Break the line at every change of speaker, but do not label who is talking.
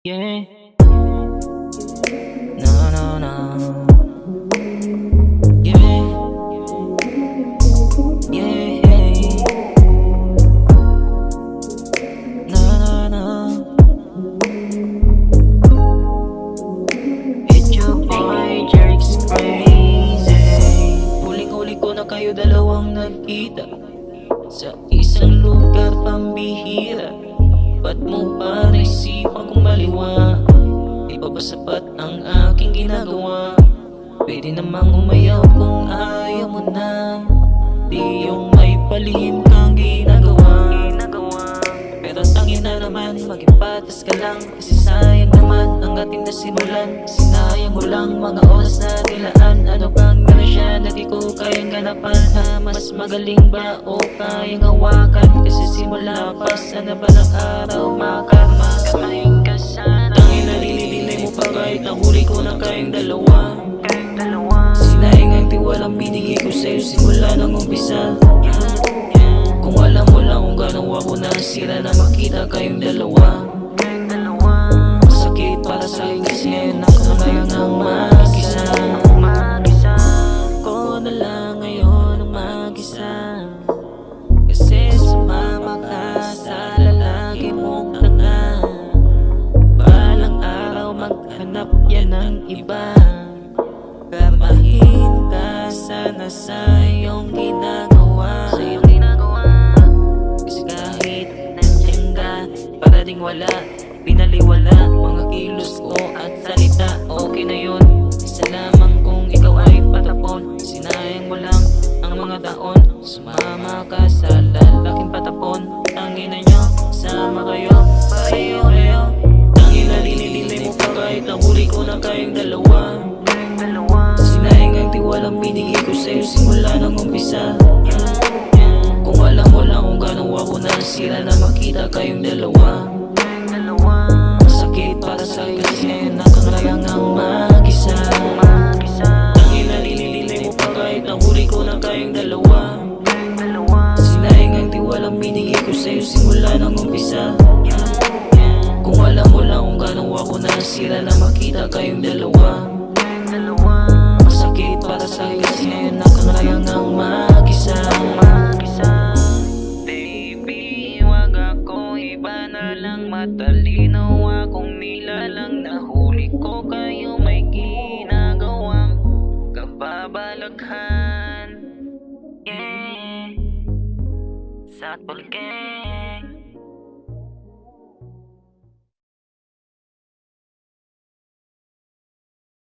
Yeah. No, no, no. Yeah. Yeah. No, no, no. It's your boy, Jerry's crazy. Huling-huli ko na kayo dalawang nagkita sa isang lugar pambihira. Ba't mo pa naisipan kong maliwa? Di pa ba sapat ang aking ginagawa? Pwede namang umayaw kung ayaw mo na. Di yung may palihim kang ginagawa. Pero tangin na naman, maging patas ka lang. Kasi sayang naman ang ating nasimulan. Sinayang mo lang mga oras na dilaan. Ano bang siya na di ko kayang ganapan? Ha, mas magaling ba o kayang hawakan? Kasi simula pa sana balang araw makarma. Kamahin ka sana. Tangin na nilililay mo pa kahit nahuli ko na kayong dalawa. Sinayang ang tiwalang binigay ko sa'yo simula ng umpisa. Kung alam mo lang kung gano'n ako nasira na makita kayong dalawa. Masakit para sa'yo kasi ngayon ako ngayon ang mag-isa. Ko na lang ngayon ang mag-isa. Kasi sumama ka sa lalaki mong tanga. Balang araw maghanap yan ng iba. Kamahin ka sana sa iyong ginagawa. Kasi kahit nandiyan ka, para ding wala. Pinaliwala mga kilos ko at salita. Okay na yun, isa lamang kung ikaw ay patapon. Sinayang mo lang ang mga taon. Sumama ka sa lalaking patapon. Tangin na nyo, sama kayo, pareho-reho. Tangin na linililay mo pa kahit nahuli ko na kayong dalawa. Sinayang ang tiwalang binigay ko sa'yo simula ng umpisa. Kung alam mo lang kung gano'n ako nasira na makita kayong dalawa. Masakit para sa'yo kasi ngayon ako ngayon ang mag-isa. Tangin na linililay mo pa kahit nahuli ko na kayong dalawa. Sinayang ang tiwalang binigay ko sa'yo simula ng umpisa. Kung alam mo lang kung gano'n ako nasira na makita kayong dalawa. Masakit para sa'yo kasi ngayon ako ngayon ang mag-isa. Baby, wag ako iba na lang. Matalino akong nilalang. Nahuli ko kayo may ginagawang kababalaghan. Yeah, sa tulke.